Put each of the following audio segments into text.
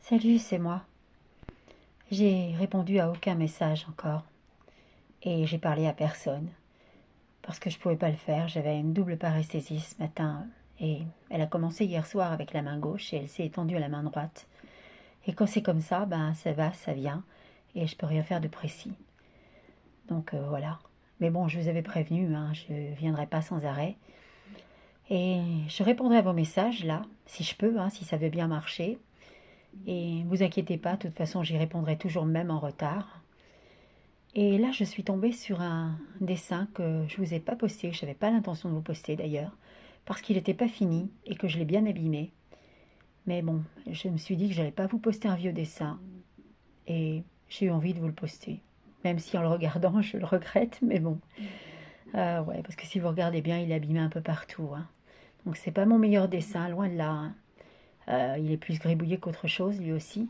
Salut, c'est moi. J'ai répondu à aucun message encore et j'ai parlé à personne parce que je pouvais pas le faire. J'avais une double paresthésie ce matin et elle a commencé hier soir avec la main gauche et elle s'est étendue à la main droite. Et quand c'est comme ça, ben ça va, ça vient et je peux rien faire de précis. Donc voilà. Mais bon, je vous avais prévenu, hein, je viendrai pas sans arrêt. Et je répondrai à vos messages là, si je peux, hein, si ça veut bien marcher. Et vous inquiétez pas, de toute façon j'y répondrai toujours même en retard. Et là, je suis tombée sur un dessin que je vous ai pas posté, je n'avais pas l'intention de vous poster d'ailleurs, parce qu'il n'était pas fini et que je l'ai bien abîmé. Mais bon, je me suis dit que j'allais pas vous poster un vieux dessin et j'ai eu envie de vous le poster. Même si en le regardant, je le regrette, mais bon. Ouais, parce que si vous regardez bien, il est abîmé un peu partout, hein. Donc c'est pas mon meilleur dessin, loin de là, hein. Il est plus gribouillé qu'autre chose, lui aussi.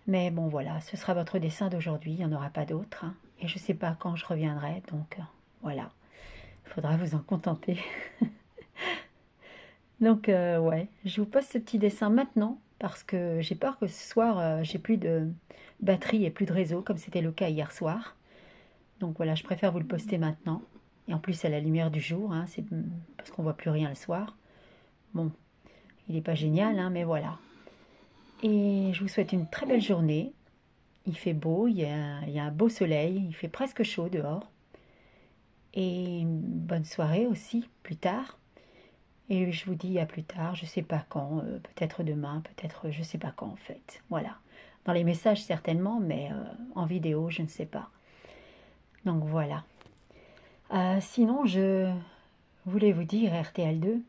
Mais bon, voilà, ce sera votre dessin d'aujourd'hui, il n'y en aura pas d'autre, hein. Et je ne sais pas quand je reviendrai, donc voilà, il faudra vous en contenter. Donc ouais, je vous poste ce petit dessin maintenant, parce que j'ai peur que ce soir, j'ai plus de batterie et plus de réseau, comme c'était le cas hier soir. Donc voilà, je préfère vous le poster maintenant. Et en plus, à la lumière du jour, hein, c'est parce qu'on voit plus rien le soir. Bon, il n'est pas génial, hein, mais voilà. Et je vous souhaite une très belle journée. Il fait beau, il y a un beau soleil, il fait presque chaud dehors. Et une bonne soirée aussi, plus tard. Et je vous dis à plus tard, je sais pas quand, peut-être demain, peut-être je sais pas quand en fait. Voilà. Dans les messages certainement, mais en vidéo, je ne sais pas. Donc voilà. Sinon, je voulais vous dire, RTL2,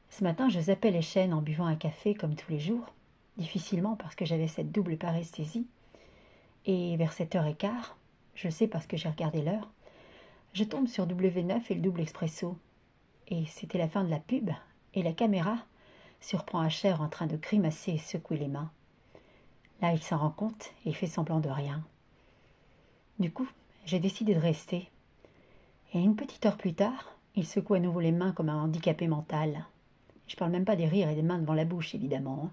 ce matin, je zappais les chaînes en buvant un café comme tous les jours. Difficilement parce que j'avais cette double paresthésie. Et vers 7h15, je sais parce que j'ai regardé l'heure, je tombe sur W9 et le double expresso. Et c'était la fin de la pub, et la caméra surprend Asher en train de grimacer et secouer les mains. Là, il s'en rend compte et il fait semblant de rien. Du coup, j'ai décidé de rester. Et une petite heure plus tard, il secoue à nouveau les mains comme un handicapé mental. Je parle même pas des rires et des mains devant la bouche, évidemment, hein.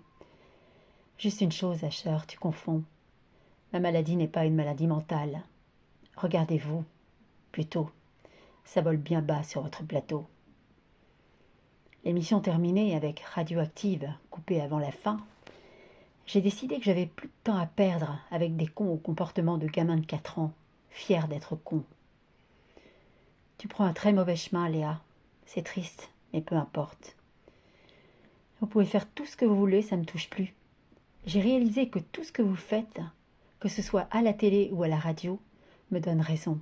Juste une chose, Asher, tu confonds. Ma maladie n'est pas une maladie mentale. Regardez-vous, plutôt. Ça vole bien bas sur votre plateau. L'émission terminée avec Radioactive, coupée avant la fin, j'ai décidé que j'avais plus de temps à perdre avec des cons au comportement de gamins de 4 ans, fiers d'être cons. Tu prends un très mauvais chemin, Léa. C'est triste, mais peu importe. Vous pouvez faire tout ce que vous voulez, ça ne me touche plus. J'ai réalisé que tout ce que vous faites, que ce soit à la télé ou à la radio, me donne raison.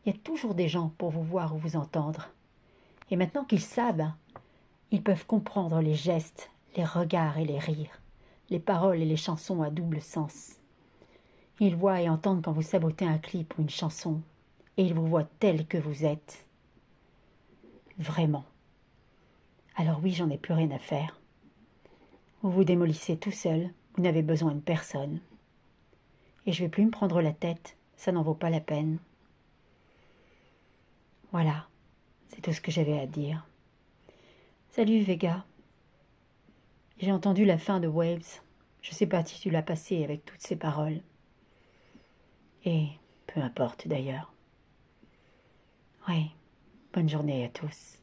Il y a toujours des gens pour vous voir ou vous entendre. Et maintenant qu'ils savent, ils peuvent comprendre les gestes, les regards et les rires, les paroles et les chansons à double sens. Ils voient et entendent quand vous sabotez un clip ou une chanson, et ils vous voient tel que vous êtes. Vraiment. Alors oui, j'en ai plus rien à faire. Vous vous démolissez tout seul, vous n'avez besoin de personne. Et je vais plus me prendre la tête, ça n'en vaut pas la peine. Voilà, c'est tout ce que j'avais à dire. Salut Vega. J'ai entendu la fin de Waves. Je sais pas si tu l'as passé avec toutes ces paroles. Et peu importe d'ailleurs. Oui, bonne journée à tous.